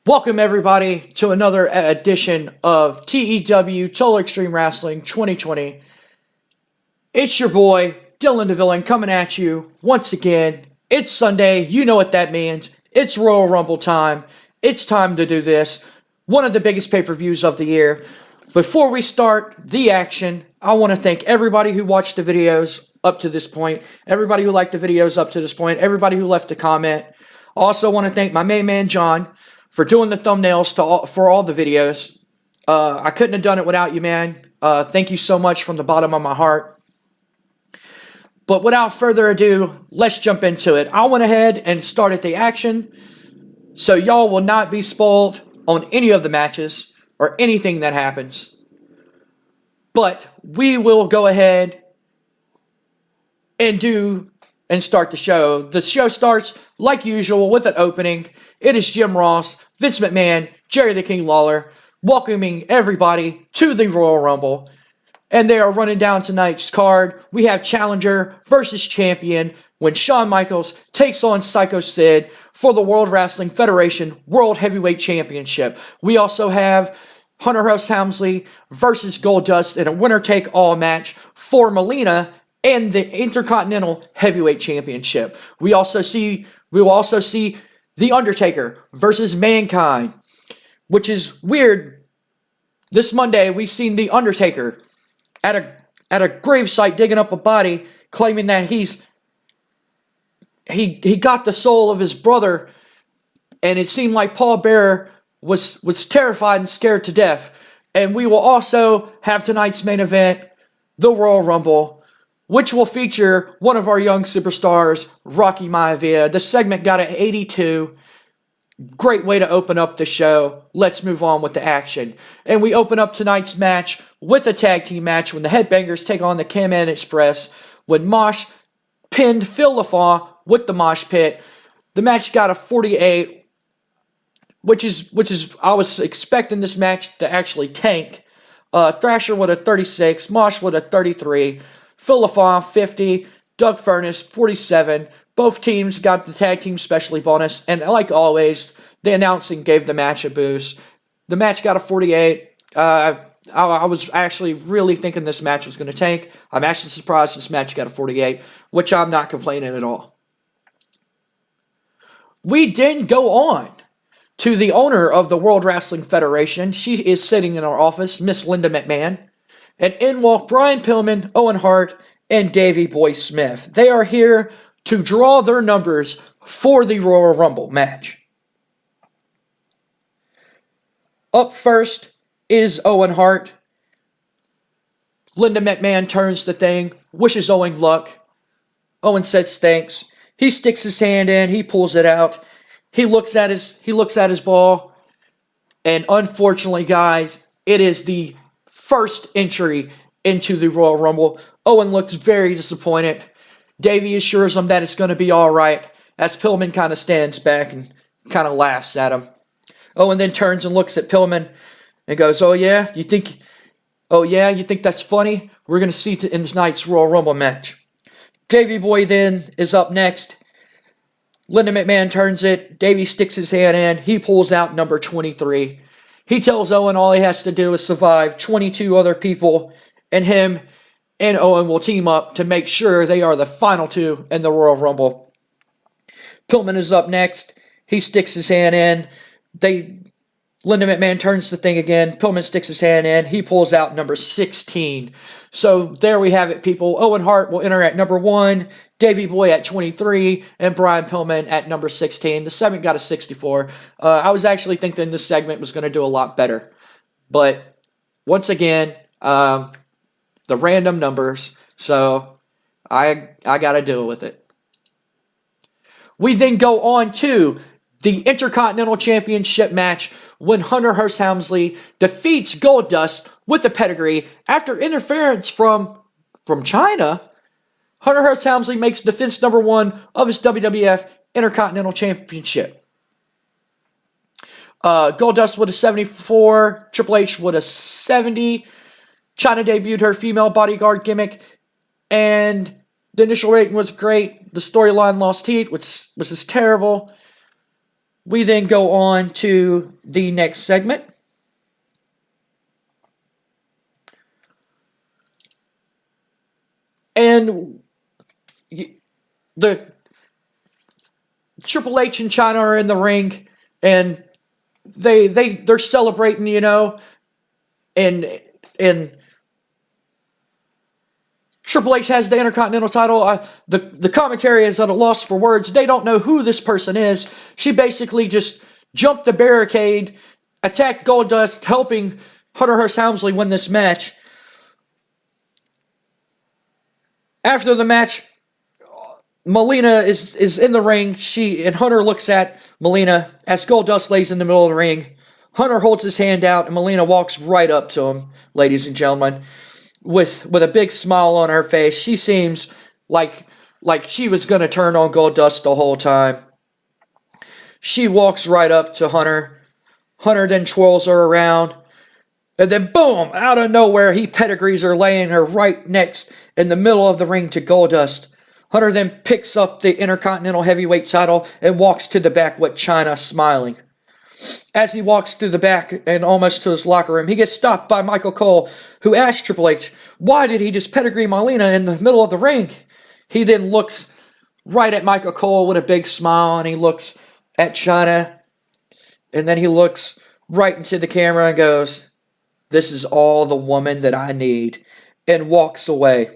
Welcome everybody to another edition of TEW Total Extreme Wrestling 2020. It's your boy DylanDaVillain coming at you once again. It's Sunday, you know what that means. It's Royal Rumble time. It's time to do this. One of the biggest pay-per-views of the year. Before we start the action, I want to thank everybody who watched the videos up to this point, everybody who liked the videos up to this point, everybody who left a comment. I also want to thank my main man John for doing the thumbnails for all the videos. I couldn't have done it without you, man. Thank you so much from the bottom of my heart. But without further ado, let's jump into it. I went ahead and started the action, so y'all will not be spoiled on any of the matches or anything that happens. But we will go ahead and start the show. The show starts, like usual, with an opening. It is Jim Ross, Vince McMahon, Jerry the King Lawler, welcoming everybody to the Royal Rumble. And they are running down tonight's card. We have Challenger versus Champion when Shawn Michaels takes on Psycho Sid for the World Wrestling Federation World Heavyweight Championship. We also have Hunter Hearst Helmsley versus Goldust in a winner-take-all match for Melina and the Intercontinental Heavyweight Championship. We will also see The Undertaker versus Mankind, which is weird. This Monday, we've seen The Undertaker at a gravesite digging up a body, claiming that he got the soul of his brother, and it seemed like Paul Bearer was terrified and scared to death. And we will also have tonight's main event, the Royal Rumble, which will feature one of our young superstars, Rocky Maivia. The segment got an 82. Great way to open up the show. Let's move on with the action. And we open up tonight's match with a tag team match when the Headbangers take on the Cam-Man Express. When Mosh pinned Phil LaFaw with the Mosh Pit. The match got a 48, which is I was expecting this match to actually tank. Thrasher with a 36, Mosh with a 33, Phil LaFaw 50, Doug Furnas 47. Both teams got the tag team specialty bonus, and like always, the announcing gave the match a boost. The match got a 48. I was actually really thinking this match was going to tank. I'm actually surprised this match got a 48, which I'm not complaining at all. We then go on to the owner of the World Wrestling Federation. She is sitting in our office, Miss Linda McMahon. And in walk Brian Pillman, Owen Hart, and Davey Boy Smith. They are here to draw their numbers for the Royal Rumble match. Up first is Owen Hart. Linda McMahon turns the thing, wishes Owen luck. Owen says thanks. He sticks his hand in, he pulls it out. He looks at his ball, and unfortunately, guys, it is the first entry into the Royal Rumble. Owen looks very disappointed. Davey assures him that it's going to be all right, as Pillman kind of stands back and kind of laughs at him. Owen then turns and looks at Pillman and goes, "Oh yeah, you think that's funny? We're going to see it in tonight's Royal Rumble match." Davey Boy then is up next. Linda McMahon turns it. Davey sticks his hand in. He pulls out number 23. He tells Owen all he has to do is survive 22 other people, and him and Owen will team up to make sure they are the final two in the Royal Rumble. Pillman is up next. He sticks his hand in. Linda McMahon turns the thing again. Pillman sticks his hand in. He pulls out number 16. So there we have it, people. Owen Hart will enter at number 1, Davey Boy at 23, and Brian Pillman at number 16. The segment got a 64. I was actually thinking this segment was going to do a lot better. But once again, the random numbers. So I got to deal with it. We then go on to the Intercontinental Championship match when Hunter Hearst Helmsley defeats Goldust with the pedigree after interference from China. Hunter Hearst Helmsley makes defense number 1 of his WWF Intercontinental Championship. Goldust with a 74, Triple H with a 70. China debuted her female bodyguard gimmick, and the initial rating was great. The storyline lost heat, which was just terrible. We then go on to the next segment. And the Triple H and China are in the ring, and they're celebrating, and Triple H has the Intercontinental title. The commentary is at a loss for words. They don't know who this person is. She basically just jumped the barricade, attacked Goldust, helping Hunter Hearst Helmsley win this match. After the match, Melina is in the ring. And Hunter looks at Melina as Goldust lays in the middle of the ring. Hunter holds his hand out, and Melina walks right up to him, ladies and gentlemen, with a big smile on her face. She seems like she was going to turn on Goldust the whole time. She walks right up to Hunter. Hunter then twirls her around. And then, boom, out of nowhere, he pedigrees her, laying her right next in the middle of the ring to Goldust. Hunter then picks up the Intercontinental Heavyweight title and walks to the back with China smiling. As he walks through the back and almost to his locker room, he gets stopped by Michael Cole, who asks Triple H, why did he just pedigree Melina in the middle of the ring? He then looks right at Michael Cole with a big smile, and he looks at China, and then he looks right into the camera and goes, this is all the woman that I need, and walks away.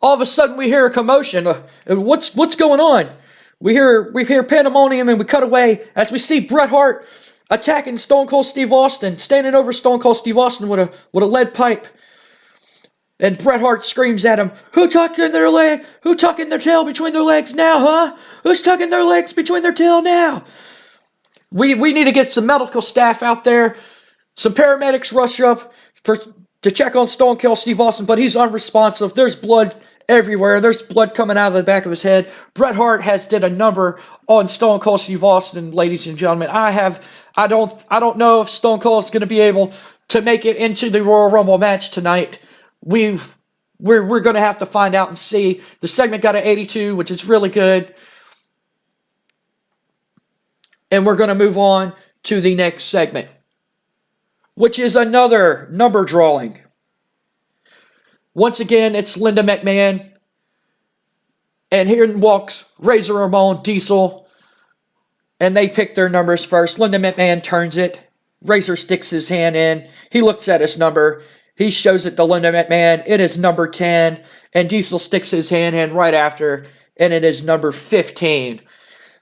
All of a sudden, we hear a commotion. What's going on? We hear pandemonium, and we cut away as we see Bret Hart attacking Stone Cold Steve Austin, standing over Stone Cold Steve Austin with a lead pipe. And Bret Hart screams at him, who tucking their tail between their legs now, huh? Who's tucking their legs between their tail now? We need to get some medical staff out there. Some paramedics rush up to check on Stone Cold Steve Austin, but he's unresponsive. There's blood everywhere. There's blood coming out of the back of his head. Bret Hart has did a number on Stone Cold Steve Austin, ladies and gentlemen. I don't know if Stone Cold's going to be able to make it into the Royal Rumble match tonight. We're going to have to find out and see. The segment got an 82, which is really good. And we're going to move on to the next segment, which is another number drawing. Once again, it's Linda McMahon. And here walks Razor Ramon, Diesel. And they pick their numbers first. Linda McMahon turns it. Razor sticks his hand in. He looks at his number. He shows it to Linda McMahon. It is number 10. And Diesel sticks his hand in right after. And it is number 15.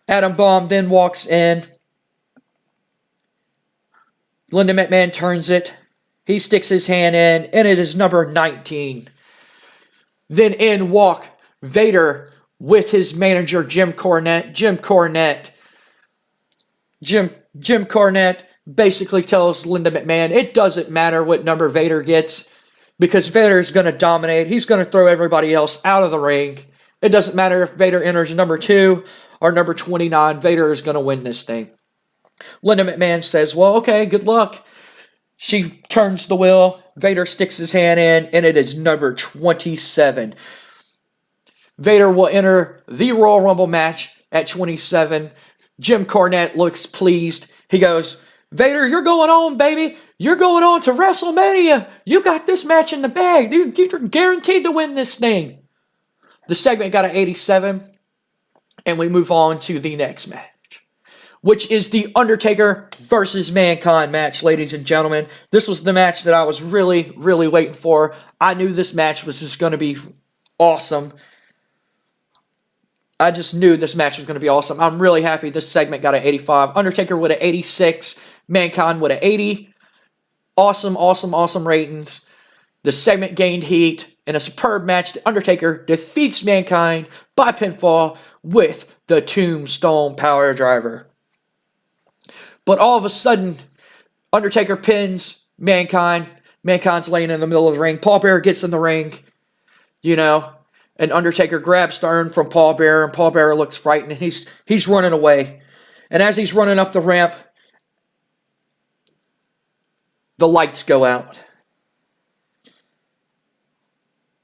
Adam Bomb then walks in. Linda McMahon turns it. He sticks his hand in, and it is number 19. Then in walk Vader with his manager, Jim Cornette. Jim Cornette basically tells Linda McMahon, it doesn't matter what number Vader gets, because Vader's going to dominate. He's going to throw everybody else out of the ring. It doesn't matter if Vader enters number 2 or number 29. Vader is going to win this thing. Linda McMahon says, well, okay, good luck. She turns the wheel. Vader sticks his hand in, and it is number 27. Vader will enter the Royal Rumble match at 27. Jim Cornette looks pleased. He goes, Vader, you're going on, baby. You're going on to WrestleMania. You got this match in the bag. You're guaranteed to win this thing. The segment got an 87, and we move on to the next match, which is the Undertaker versus Mankind match, ladies and gentlemen. This was the match that I was really, really waiting for. I knew this match was just going to be awesome. I just knew this match was going to be awesome. I'm really happy this segment got an 85. Undertaker with an 86. Mankind with an 80. Awesome ratings. The segment gained heat. In a superb match, The Undertaker defeats Mankind by pinfall with the Tombstone Power Driver. But all of a sudden, Undertaker pins Mankind. Mankind's laying in the middle of the ring. Paul Bearer gets in the ring, and Undertaker grabs the urn from Paul Bearer, and Paul Bearer looks frightened, and he's running away. And as he's running up the ramp, the lights go out.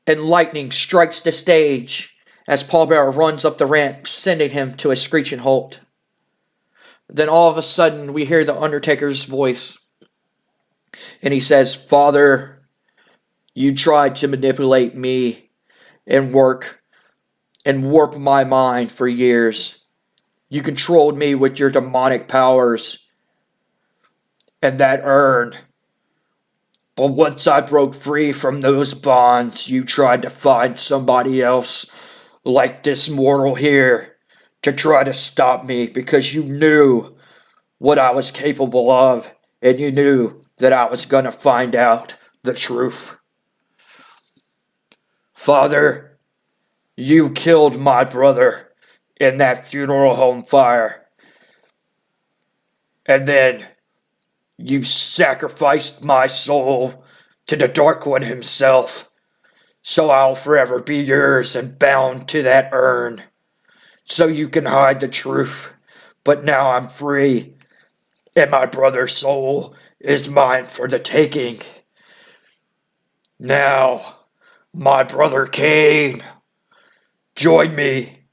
And lightning strikes the stage as Paul Bearer runs up the ramp, sending him to a screeching halt. Then all of a sudden, we hear the Undertaker's voice, and he says, "Father, you tried to manipulate me and warp my mind for years. You controlled me with your demonic powers and that urn. But once I broke free from those bonds, you tried to find somebody else like this mortal here to try to stop me because you knew what I was capable of, and you knew that I was going to find out the truth. Father, you killed my brother in that funeral home fire. And then you sacrificed my soul to the Dark One himself. So I'll forever be yours and bound to that urn. So you can hide the truth. But now I'm free. And my brother's soul is mine for the taking. Now, my brother Kane, join me,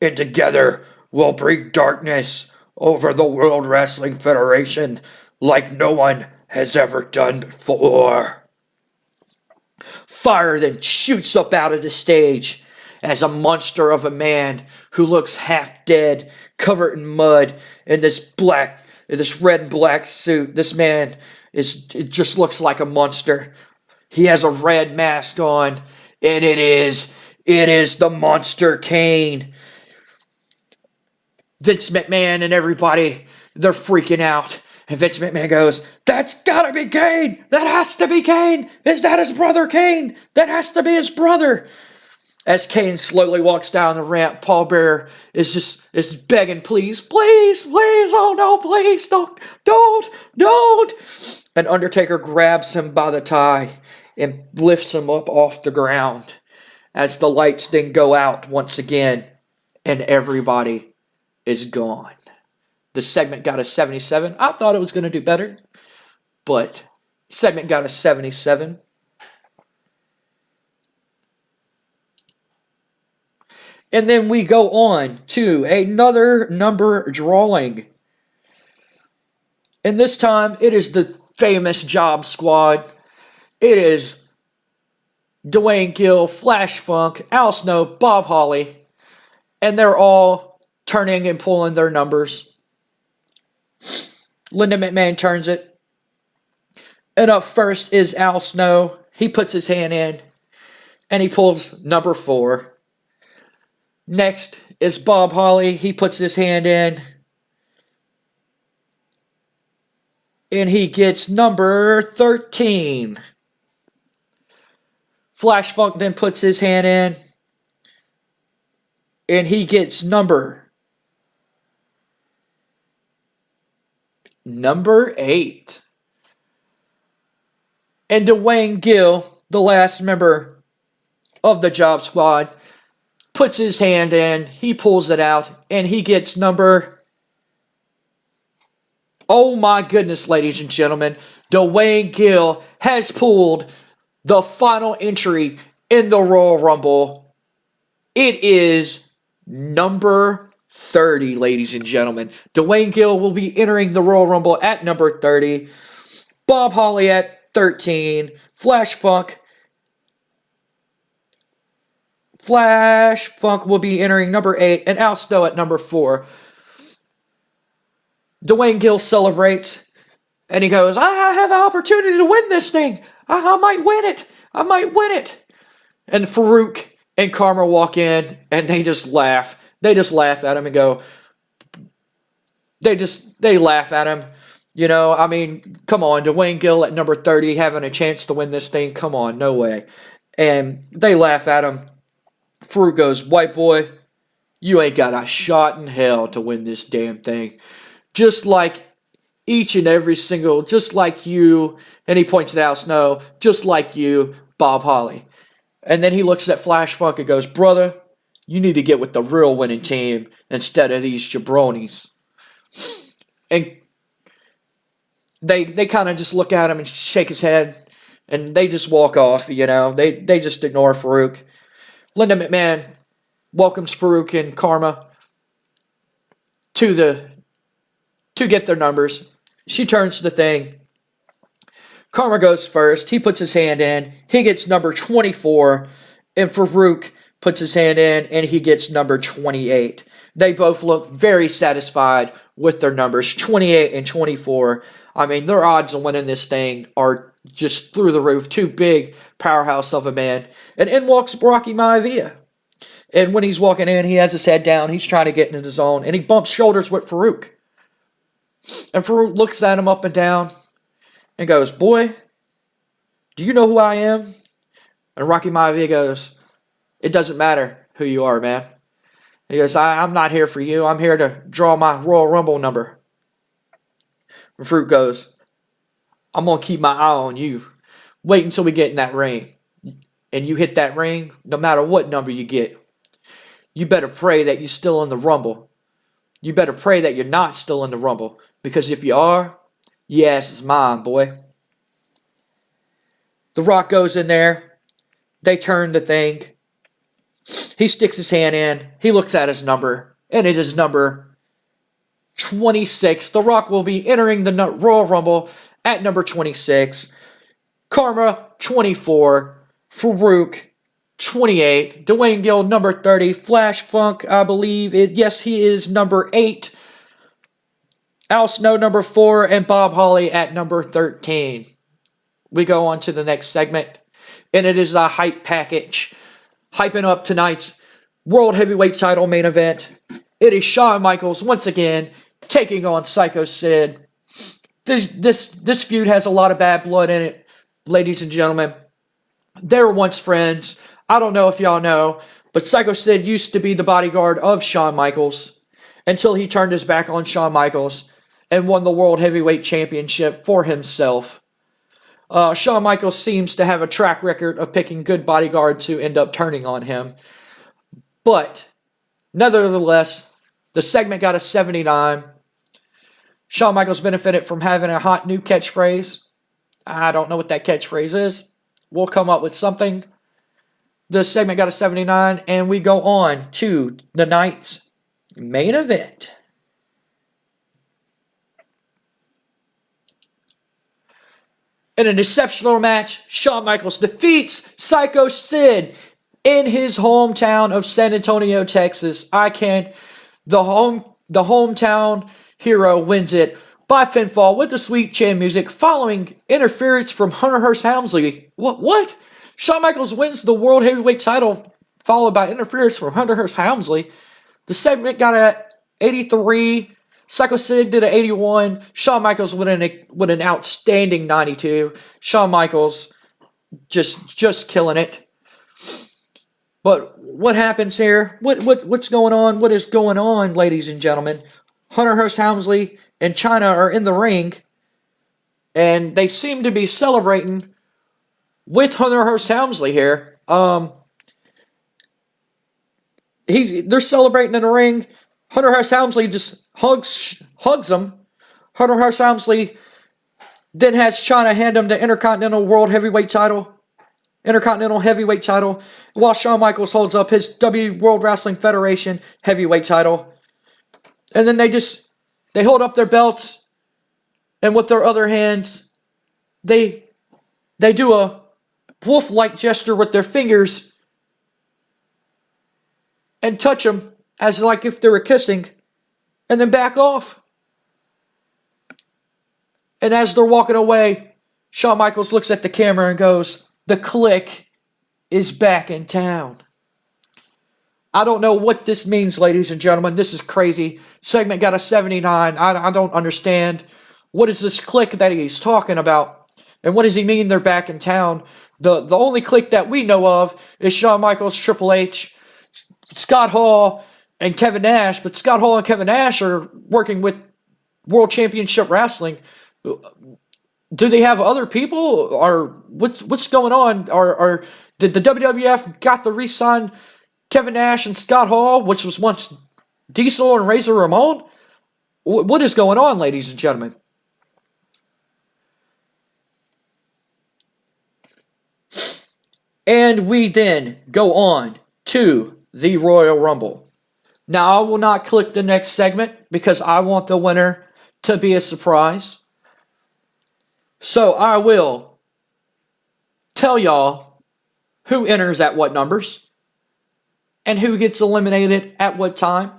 and together we'll bring darkness over the World Wrestling Federation like no one has ever done before." Fire then shoots up out of the stage as a monster of a man who looks half dead, covered in mud, in this red and black suit. This man it just looks like a monster. He has a red mask on, and it is the Monster Kane. Vince McMahon and everybody, they're freaking out. And Vince McMahon goes, "That's gotta be Kane! That has to be Kane! Is that his brother Kane? That has to be his brother!" As Kane slowly walks down the ramp, Paul Bearer is begging, "Please, please, please, oh no, please, don't!" And Undertaker grabs him by the tie and lifts him up off the ground as the lights then go out once again and everybody is gone. The segment got a 77. I thought it was going to do better, but segment got a 77. And then we go on to another number drawing. And this time it is the famous Job Squad. It is Dwayne Gill, Flash Funk, Al Snow, Bob Holly, and they're all turning and pulling their numbers. Linda McMahon turns it. And up first is Al Snow. He puts his hand in and he pulls number 4. Next is Bob Holly. He puts his hand in and he gets number 13. Flash Funk then puts his hand in and he gets number 8. And Dwayne Gill, the last member of the Job Squad, puts his hand in, he pulls it out, and he gets number... Oh my goodness, ladies and gentlemen, Dwayne Gill has pulled the final entry in the Royal Rumble. It is number 30, ladies and gentlemen. Dwayne Gill will be entering the Royal Rumble at number 30. Bob Holly at 13. Flash Funk will be entering number 8. And Al Snow at number 4. Dwayne Gill celebrates. And he goes, "I have an opportunity to win this thing. I might win it. I might win it." And Farouk and Karma walk in. And they just laugh. They just laugh at him and go, they laugh at him. You know, I mean, come on, Dwayne Gill at number 30 having a chance to win this thing. Come on, no way. And they laugh at him. Farouk goes, "White boy, you ain't got a shot in hell to win this damn thing. Just like each and every single, just like you," and he points it out, Snow, "just like you, Bob Holly." And then he looks at Flash Funk and goes, "Brother, you need to get with the real winning team instead of these jabronis." And they kind of just look at him and shake his head, and they just walk off, you know. They just ignore Farouk. Linda McMahon welcomes Farouk and Karma to get their numbers. She turns to the thing. Karma goes first. He puts his hand in. He gets number 24. And Farouk puts his hand in and he gets number 28. They both look very satisfied with their numbers, 28 and 24. I mean, their odds of winning this thing are just through the roof. Two big powerhouse of a man. And in walks Rocky Maivia. And when he's walking in, he has his head down. He's trying to get into the zone. And he bumps shoulders with Farouk. And Farouk looks at him up and down and goes, "Boy, do you know who I am?" And Rocky Maivia goes, "It doesn't matter who you are, man." He goes, I'm not here for you. I'm here to draw my Royal Rumble number. And Farouk goes, "I'm going to keep my eye on you. Wait until we get in that ring. And you hit that ring, no matter what number you get. You better pray that you're still in the Rumble. You better pray that you're not still in the Rumble. Because if you are, your ass is mine, boy." The Rock goes in there. They turn the thing. He sticks his hand in. He looks at his number. And it is number 26. The Rock will be entering the Royal Rumble at number 26. Karma, 24. Farouk, 28. Dwayne Gill, number 30. Flash Funk, I believe. Yes, he is number 8. Al Snow, number 4. And Bob Holly at number 13. We go on to the next segment. And it is a hype package. Hyping up tonight's World Heavyweight title main event. It is Shawn Michaels once again taking on Psycho Sid. This feud has a lot of bad blood in it, ladies and gentlemen. They were once friends. I don't know if y'all know, but Psycho Sid used to be the bodyguard of Shawn Michaels until he turned his back on Shawn Michaels and won the World Heavyweight Championship for himself. Shawn Michaels seems to have a track record of picking good bodyguards who end up turning on him. But, nevertheless, the segment got a 79. Shawn Michaels benefited from having a hot new catchphrase. I don't know what that catchphrase is. We'll come up with something. The segment got a 79, and we go on to the night's main event. In an exceptional match, Shawn Michaels defeats Psycho Sid in his hometown of San Antonio, Texas. The hometown hero wins it by pinfall with the sweet chin music following interference from Hunter Hearst Helmsley. What? Shawn Michaels wins the World Heavyweight title followed by interference from Hunter Hearst Helmsley. The segment got a 83. Psycho Sid did an 81. Shawn Michaels with an outstanding 92. Shawn Michaels just killing it. But what happens here? What's going on? What is going on, ladies and gentlemen? Hunter Hearst Helmsley and Chyna are in the ring, and they seem to be celebrating with Hunter Hearst Helmsley here. They're celebrating in the ring. Hunter Hearst Helmsley just hugs him. Hunter Hearst Helmsley then has Chyna hand him the Intercontinental Heavyweight title, while Shawn Michaels holds up his World Wrestling Federation Heavyweight title. And then they hold up their belts, and with their other hands, they do a wolf-like gesture with their fingers and touch them as like if they were kissing, and then back off. And as they're walking away, Shawn Michaels looks at the camera and goes, "The Clique is back in town." I don't know what this means, ladies and gentlemen. This is crazy. Segment got a 79. I don't understand. What is this Clique that he's talking about? And what does he mean they're back in town? The only Clique that we know of is Shawn Michaels, Triple H, Scott Hall, and Kevin Nash. But Scott Hall and Kevin Nash are working with World Championship Wrestling. Do they have other people? Or what's going on? Or did the WWF got to re-sign Kevin Nash and Scott Hall, which was once Diesel and Razor Ramon? What is going on, ladies and gentlemen? And we then go on to the Royal Rumble. Now, I will not click the next segment because I want the winner to be a surprise. So I will tell y'all who enters at what numbers and who gets eliminated at what time.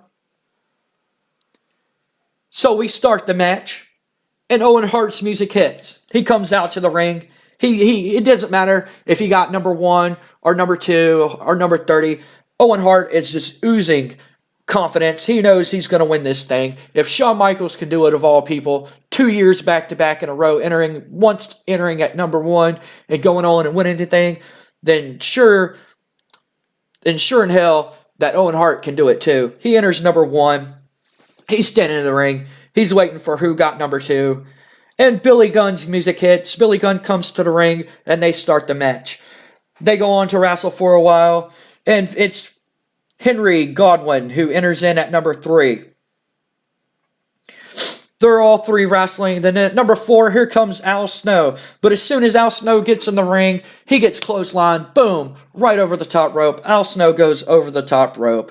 So we start the match, and Owen Hart's music hits. He comes out to the ring. It doesn't matter if he got number 1 or number 2 or number 30. Owen Hart is just oozing confidence. He knows he's going to win this thing. If Shawn Michaels can do it, of all people, 2 years back to back in a row, once entering at number 1 and going on and winning the thing, then sure in hell that Owen Hart can do it too. He enters number 1. He's standing in the ring. He's waiting for who got number 2. And Billy Gunn's music hits. Billy Gunn comes to the ring, and they start the match. They go on to wrestle for a while, and it's Henry Godwinn who enters in at number 3. They're all 3 wrestling. Then at number 4, here comes Al Snow. But as soon as Al Snow gets in the ring, he gets clotheslined. Boom! Right over the top rope. Al Snow goes over the top rope.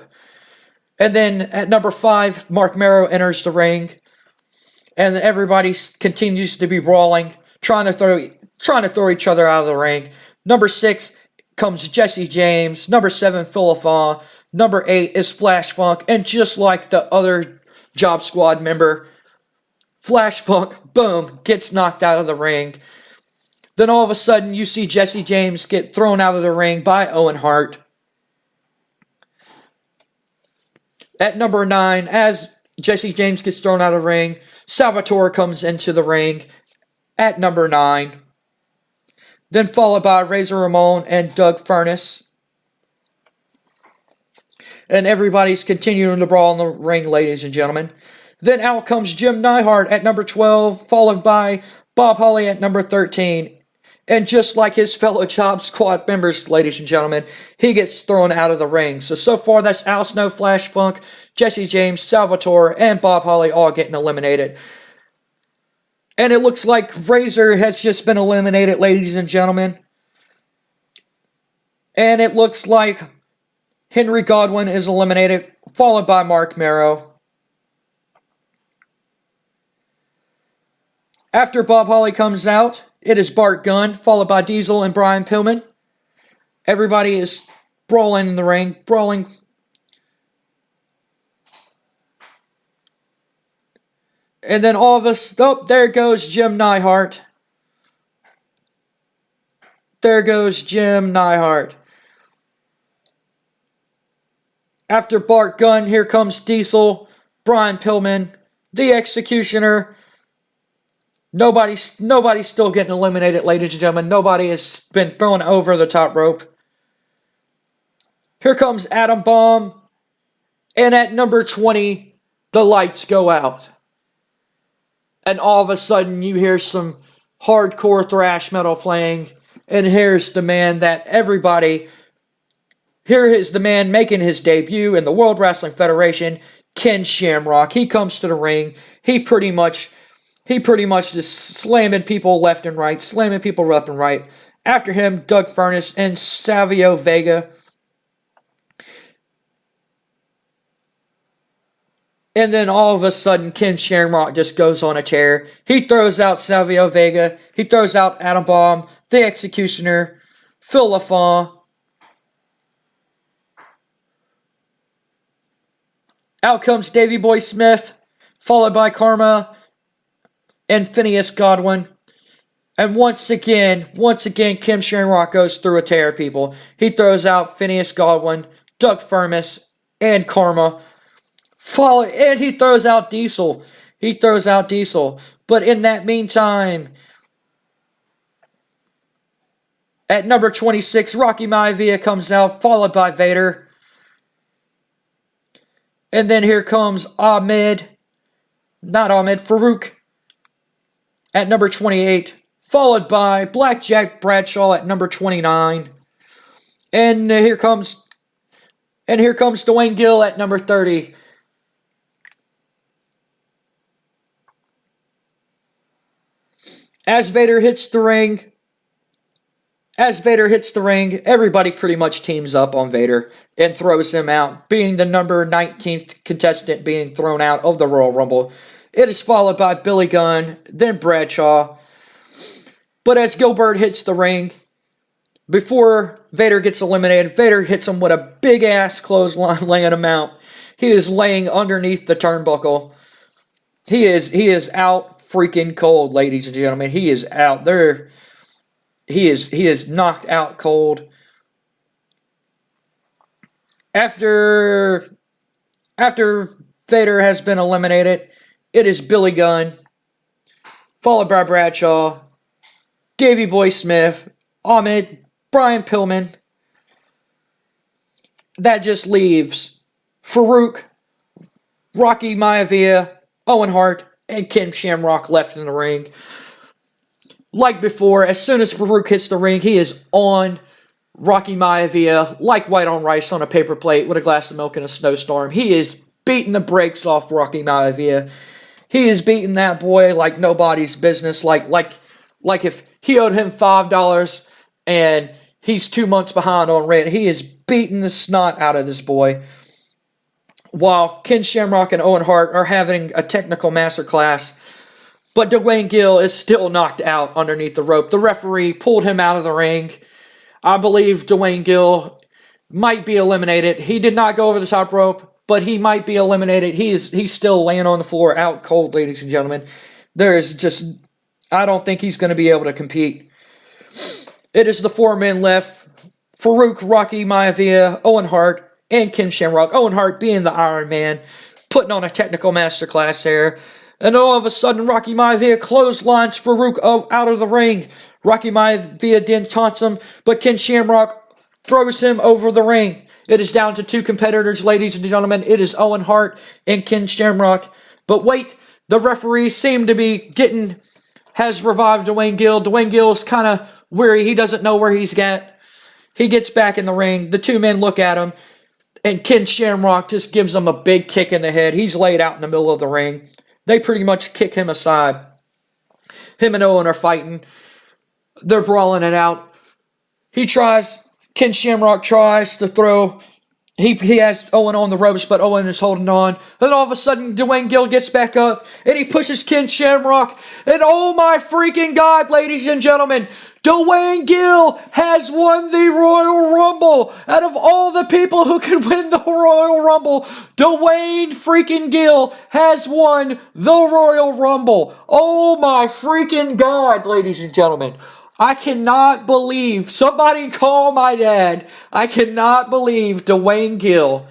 And then at number 5, Mark Merrow enters the ring. And everybody continues to be brawling, trying to throw each other out of the ring. Number 6 comes Jesse James. Number 7, Philippa. Number 8 is Flash Funk. And just like the other Job Squad member, Flash Funk, boom, gets knocked out of the ring. Then all of a sudden, you see Jesse James get thrown out of the ring by Owen Hart. At number 9, as Jesse James gets thrown out of the ring, Salvatore comes into the ring at number 9. Then followed by Razor Ramon and Doug Furnas. And everybody's continuing to brawl in the ring, ladies and gentlemen. Then out comes Jim Neidhart at number 12, followed by Bob Holly at number 13. And just like his fellow Job Squad members, ladies and gentlemen, he gets thrown out of the ring. So far, that's Al Snow, Flash Funk, Jesse James, Salvatore, and Bob Holly all getting eliminated. And it looks like Razor has just been eliminated, ladies and gentlemen. And it looks like Henry Godwinn is eliminated, followed by Mark Merrow. After Bob Holly comes out, it is Bart Gunn, followed by Diesel and Brian Pillman. Everybody is brawling in the ring, brawling. And then all of us, there goes Jim Neidhart. There goes Jim Neidhart. After Bart Gunn, here comes Diesel, Brian Pillman, the Executioner. Nobody's still getting eliminated, ladies and gentlemen. Nobody has been thrown over the top rope. Here comes Adam Bomb. And at number 20, the lights go out. And all of a sudden, you hear some hardcore thrash metal playing. And here's the man that everybody... Here is the man making his debut in the World Wrestling Federation, Ken Shamrock. He comes to the ring. He pretty much just slamming people left and right. After him, Doug Furnas and Savio Vega. And then all of a sudden, Ken Shamrock just goes on a tear. He throws out Savio Vega. He throws out Adam Bomb, the Executioner, Phil LaFon. Out comes Davey Boy Smith, followed by Karma and Phineas Godwinn. And once again, Ken Shamrock goes through a tear, people. He throws out Phineas Godwinn, Doug Furnas, and Karma. And he throws out Diesel. But in that meantime, at number 26, Rocky Maivia comes out, followed by Vader. And then here comes Farouk at number 28, followed by Blackjack Bradshaw at number 29. And here comes Dwayne Gill at number 30. As Vader hits the ring, As Vader hits the ring, everybody pretty much teams up on Vader and throws him out, being the number 19th contestant being thrown out of the Royal Rumble. It is followed by Billy Gunn, then Bradshaw. But as Gilbert hits the ring, before Vader gets eliminated, Vader hits him with a big-ass clothesline, laying him out. He is laying underneath the turnbuckle. He is out freaking cold, ladies and gentlemen. He is out there. He is knocked out cold. After Vader has been eliminated, it is Billy Gunn, followed by Bradshaw, Davey Boy Smith, Ahmed, Brian Pillman. That just leaves Farouk, Rocky Maivia, Owen Hart, and Ken Shamrock left in the ring. Like before, as soon as Farouk hits the ring, he is on Rocky Maivia like white on rice on a paper plate with a glass of milk in a snowstorm. He is beating the brakes off Rocky Maivia. He is beating that boy like nobody's business. Like if he owed him $5 and he's 2 months behind on rent, he is beating the snot out of this boy. While Ken Shamrock and Owen Hart are having a technical masterclass, but Dwayne Gill is still knocked out underneath the rope. The referee pulled him out of the ring. I believe Dwayne Gill might be eliminated. He did not go over the top rope, but he might be eliminated. He's still laying on the floor out cold, ladies and gentlemen. I don't think he's going to be able to compete. It is the 4 men left. Farouk, Rocky Maivia, Owen Hart, and Ken Shamrock. Owen Hart being the Iron Man, putting on a technical masterclass there. And all of a sudden, Rocky Maivia clotheslines Farouk out of the ring. Rocky Maivia then taunts him, but Ken Shamrock throws him over the ring. It is down to 2 competitors, ladies and gentlemen. It is Owen Hart and Ken Shamrock. But wait, the referee seemed to be has revived Dwayne Gill. Dwayne Gill is kind of weary. He doesn't know where he's at. He gets back in the ring. The 2 men look at him, and Ken Shamrock just gives him a big kick in the head. He's laid out in the middle of the ring. They pretty much kick him aside. Him and Owen are fighting. They're brawling it out. Ken Shamrock tries to throw. He has Owen on the ropes, but Owen is holding on. Then all of a sudden, Dwayne Gill gets back up, and he pushes Ken Shamrock. And oh my freaking God, ladies and gentlemen, Dwayne Gill has won the Royal Rumble. Out of all the people who could win the Royal Rumble, Dwayne freaking Gill has won the Royal Rumble. Oh my freaking God, ladies and gentlemen. I cannot believe, somebody call my dad, I cannot believe Dwayne Gill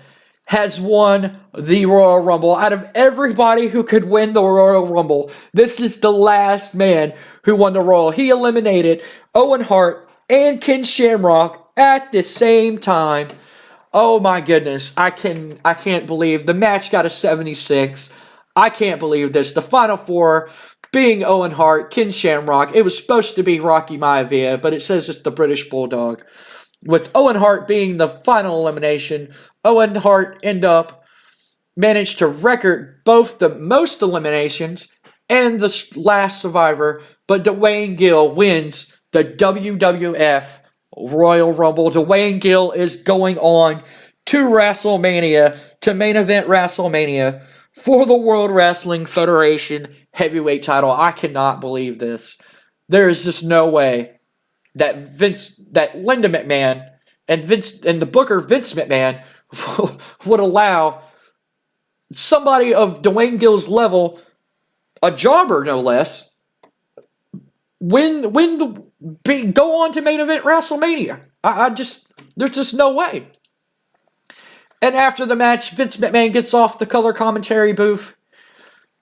has won the Royal Rumble. Out of everybody who could win the Royal Rumble, this is the last man who won the Royal. He eliminated Owen Hart and Ken Shamrock at the same time. Oh my goodness, I can't believe the match got a 76. I can't believe this. The Final 4 being Owen Hart, Ken Shamrock. It was supposed to be Rocky Maivia, but it says it's the British Bulldog. With Owen Hart being the final elimination, Owen Hart managed to record both the most eliminations and the last survivor, but Dwayne Gill wins the WWF Royal Rumble. Dwayne Gill is going on to WrestleMania, to main event WrestleMania, for the World Wrestling Federation heavyweight title. I cannot believe this. There is just no way that Linda McMahon and the Booker Vince McMahon would allow somebody of Dwayne Gill's level, a jobber no less, go on to main event WrestleMania. There's just no way. And after the match, Vince McMahon gets off the color commentary booth.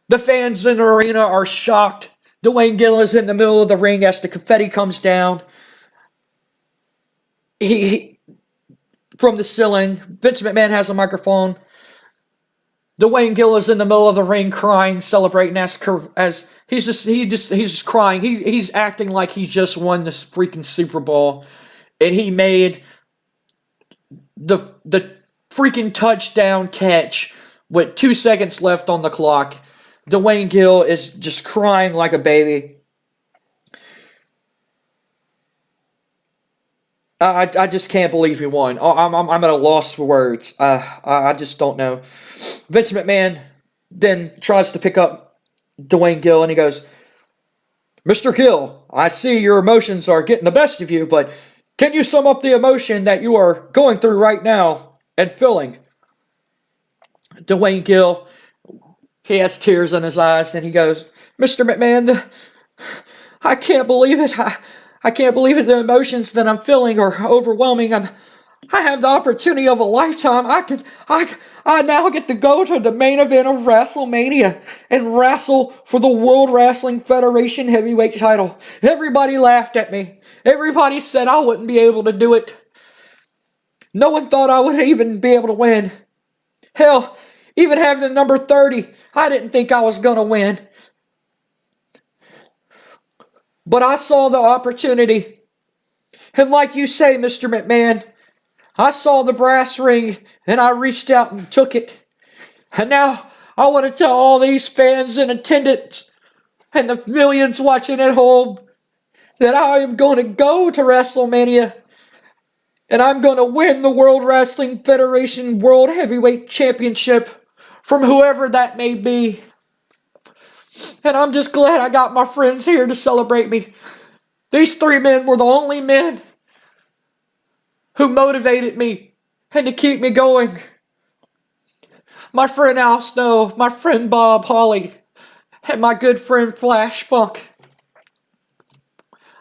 The fans in the arena are shocked. Dwayne Gill is in the middle of the ring as the confetti comes down. He from the ceiling. Vince McMahon has a microphone. Dwayne Gill is in the middle of the ring crying, celebrating as he's just crying. He's acting like he just won this freaking Super Bowl, and he made the freaking touchdown catch with 2 seconds left on the clock. Dwayne Gill is just crying like a baby. I just can't believe he won. I'm at a loss for words. I just don't know. Vince McMahon then tries to pick up Dwayne Gill, and he goes, Mr. Gill, I see your emotions are getting the best of you, but can you sum up the emotion that you are going through right now and feeling? Dwayne Gill, he has tears in his eyes, and he goes, Mr. McMahon, I can't believe it. I can't believe it. The emotions that I'm feeling are overwhelming. I have the opportunity of a lifetime. I now get to go to the main event of WrestleMania and wrestle for the World Wrestling Federation heavyweight title. Everybody laughed at me. Everybody said I wouldn't be able to do it. No one thought I would even be able to win. Hell, even having the number 30, I didn't think I was going to win. But I saw the opportunity. And like you say, Mr. McMahon, I saw the brass ring and I reached out and took it. And now I want to tell all these fans in attendance and the millions watching at home that I am going to go to WrestleMania and I'm going to win the World Wrestling Federation World Heavyweight Championship from whoever that may be. And I'm just glad I got my friends here to celebrate me. These three men were the only men who motivated me and to keep me going. My friend Al Snow, my friend Bob Holly, and my good friend Flash Funk.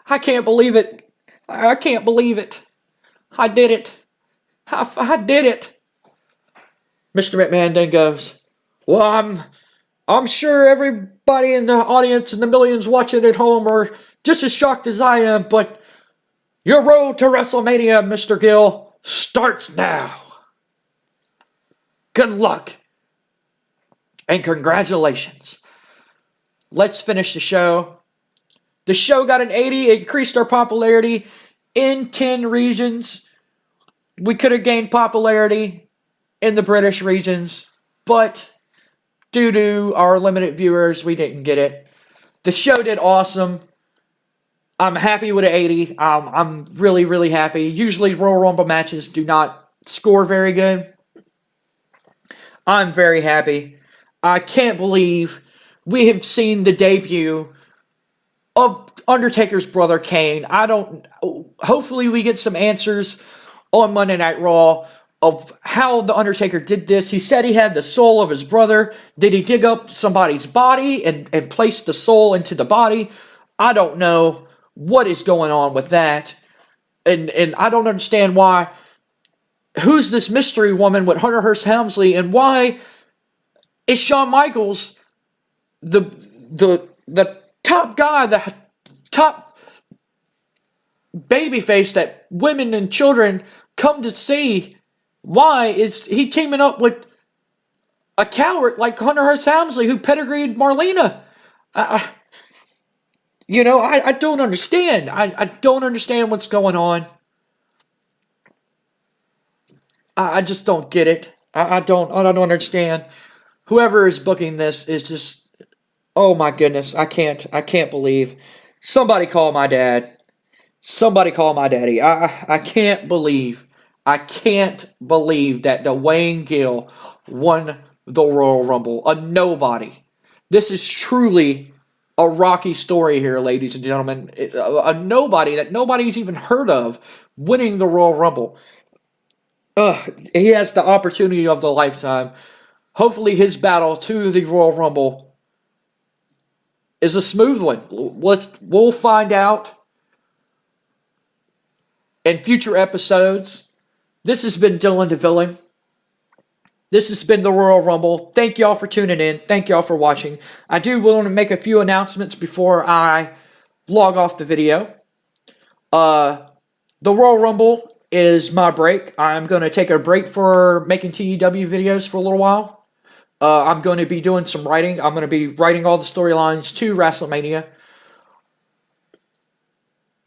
I can't believe it. I can't believe it. I did it. I did it. Mr. McMahon then goes, well, I'm sure everybody in the audience and the millions watching at home are just as shocked as I am, but your road to WrestleMania, Mr. Gill, starts now. Good luck. And congratulations. Let's finish the show. The show got an 80. It increased our popularity in 10 regions. We could have gained popularity in the British regions, but due to our limited viewers, we didn't get it. The show did awesome. I'm happy with an 80. I'm really, really happy. Usually Royal Rumble matches do not score very good. I'm very happy. I can't believe we have seen the debut of Undertaker's brother Kane. Hopefully we get some answers on Monday Night Raw of how the Undertaker did this. He said he had the soul of his brother. Did he dig up somebody's body and place the soul into the body? I don't know what is going on with that. And I don't understand why. Who's this mystery woman with Hunter Hearst Helmsley, and why is Shawn Michaels the top guy, the top babyface that women and children come to see? Why is he teaming up with a coward like Hunter Hearst Helmsley who pedigreed Marlena? I don't understand. I don't understand what's going on. I just don't get it. I don't understand. Whoever is booking this is just, oh my goodness, I can't believe. Somebody call my dad. Somebody call my daddy. I can't believe that Dwayne Gill won the Royal Rumble. A nobody. This is truly a rocky story here, ladies and gentlemen. A nobody that nobody's even heard of winning the Royal Rumble. He has the opportunity of the lifetime. Hopefully his battle to the Royal Rumble is a smooth one. We'll find out in future episodes. This has been DylanDaVillain. This has been the Royal Rumble. Thank y'all for tuning in. Thank y'all for watching. I do want to make a few announcements before I log off the video. The Royal Rumble is my break. I'm going to take a break for making TEW videos for a little while. I'm going to be doing some writing. I'm going to be writing all the storylines to WrestleMania.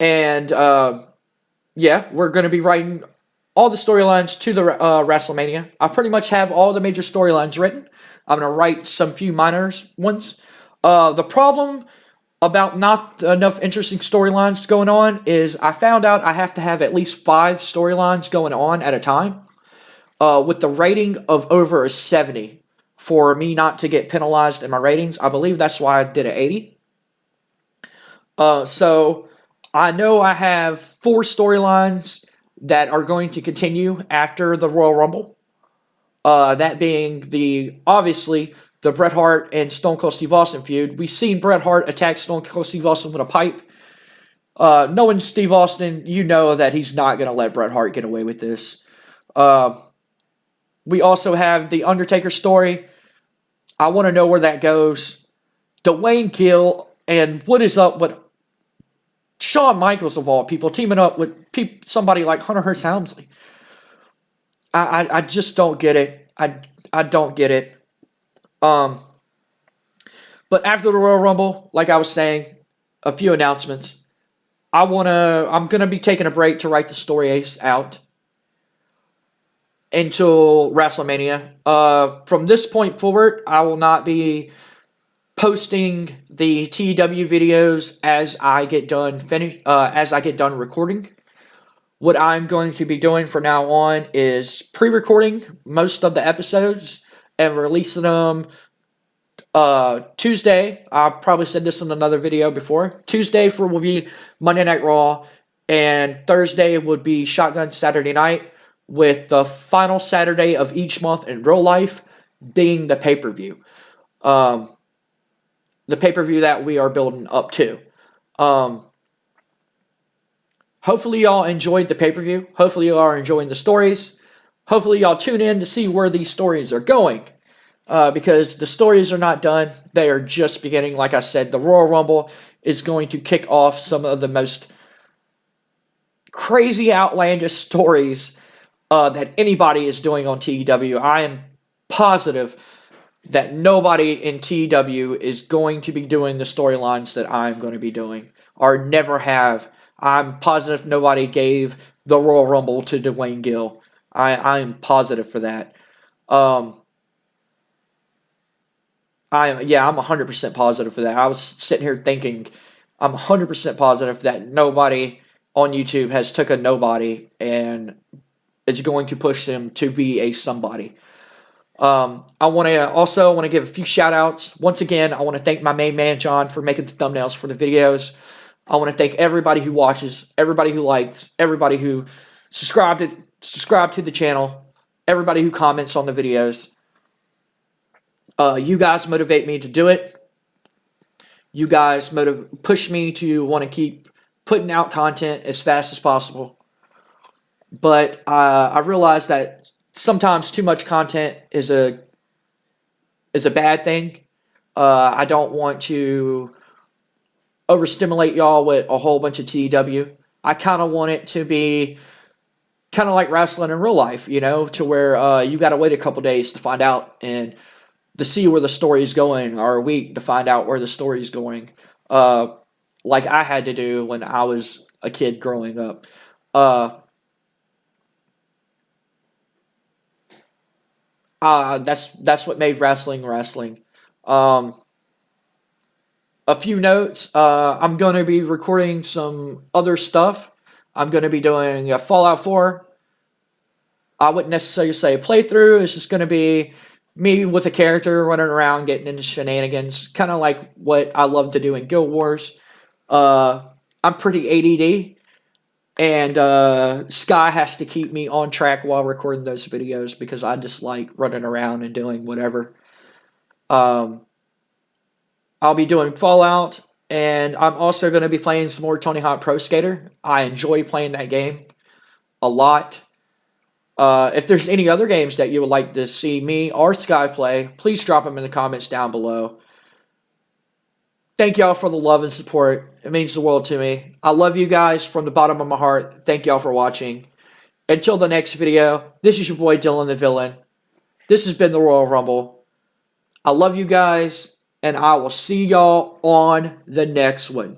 And, we're going to be writing all the storylines to the WrestleMania. I pretty much have all the major storylines written. I'm going to write some few minor ones. The problem about not enough interesting storylines going on is I found out I have to have at least 5 storylines going on at a time, with the rating of over a 70 for me not to get penalized in my ratings. I believe that's why I did an 80. So I know I have 4 storylines that are going to continue after the Royal Rumble. That being obviously the Bret Hart and Stone Cold Steve Austin feud. We've seen Bret Hart attack Stone Cold Steve Austin with a pipe. Knowing Steve Austin, you know that he's not going to let Bret Hart get away with this. We also have the Undertaker story. I want to know where that goes. Dwayne Gill, and what is up with Shawn Michaels, of all people, teaming up with somebody like Hunter Hearst Helmsley. I just don't get it. I don't get it. But after the Royal Rumble, like I was saying, a few announcements. I'm gonna be taking a break to write the story ace out until WrestleMania. From this point forward, I will not be posting the TEW videos as I get done recording. What I'm going to be doing from now on is pre-recording most of the episodes and releasing them Tuesday. I probably said this in another video before. Tuesday will be Monday Night Raw, and Thursday would be Shotgun Saturday Night, with the final Saturday of each month in real life being the pay-per-view. The pay-per-view that we are building up to. Hopefully y'all enjoyed the pay-per-view. Hopefully y'all are enjoying the stories. Hopefully y'all tune in to see where these stories are going. Because the stories are not done. They are just beginning. Like I said, the Royal Rumble is going to kick off some of the most crazy, outlandish stories that anybody is doing on TEW. I am positive that nobody in TEW is going to be doing the storylines that I'm going to be doing, or never have. I'm positive nobody gave the Royal Rumble to Dwayne Gill. I'm positive for that. I'm 100% positive for that. I was sitting here thinking, I'm 100% positive that nobody on YouTube has took a nobody and is going to push them to be a somebody. I want to give a few shout outs. Once again, I want to thank my main man John for making the thumbnails for the videos. I want to thank everybody who watches, everybody who likes, everybody who subscribed to the channel, everybody who comments on the videos. You guys motivate me to do it. You guys push me to want to keep putting out content as fast as possible. But I realize that sometimes too much content is a bad thing. I don't want to overstimulate y'all with a whole bunch of TEW. I kind of want it to be kind of like wrestling in real life, to where you got to wait a couple days to find out and to see where the story is going, or a week to find out where the story is going, like I had to do when I was a kid growing up. That's what made wrestling. A few notes. I'm going to be recording some other stuff. I'm going to be doing a Fallout 4. I wouldn't necessarily say a playthrough. It's just going to be me with a character running around getting into shenanigans. Kind of like what I love to do in Guild Wars. I'm pretty ADD. And Sky has to keep me on track while recording those videos because I just like running around and doing whatever. I'll be doing Fallout, and I'm also going to be playing some more Tony Hawk Pro Skater. I enjoy playing that game a lot. If there's any other games that you would like to see me or Sky play, please drop them in the comments down below. Thank y'all for the love and support. It means the world to me. I love you guys from the bottom of my heart. Thank y'all for watching. Until the next video, this is your boy DylanDaVillain. This has been the Royal Rumble. I love you guys, and I will see y'all on the next one.